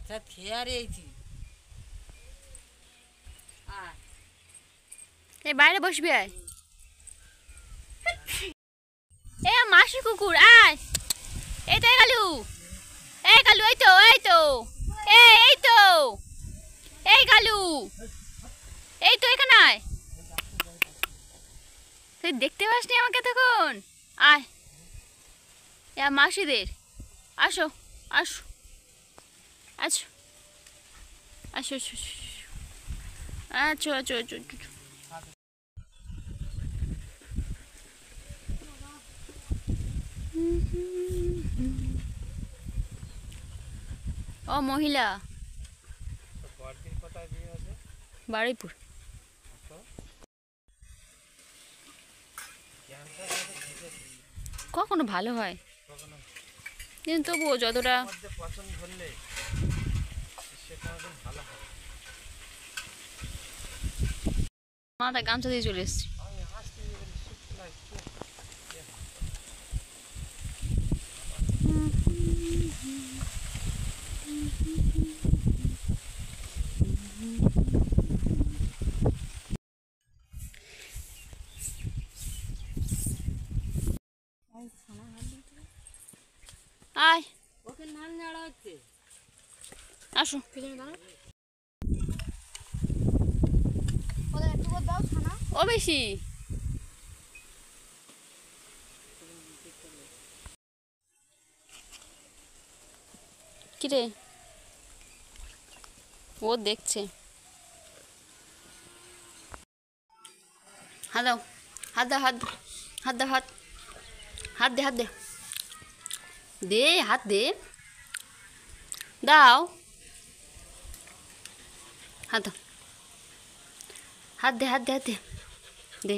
ভাত খেয়ে আর এইছি। এই বাইরে বসবি আয়। এ মাসি কুকুর আয়। এই তো কালু, এই কালু, এই তো এই তো এই তো এই কালু, এই তো এখানে আয়। তুই দেখতে পাসনি আমাকে তখন? আয় মাসিদের, আসো আসো আছো আসো আসো আছো আছো আছো আছো। ও মহিলা বারুইপুর। কখনো ভালো হয় কিন্তু তবুও যতটা মাথায় গামছা দিয়ে চলে এসছি। আয় ওকে নাল নাড়া হচ্ছে। আসো ও বেশি কিরে ও দেখছে। হাত দাও, হাত দাও, হাত হাত দাও, হাত হাত দে, হাত দে, দে হাত দে, দাও হাত দাও, হাত দে, হাত দে, হাত দে, দে।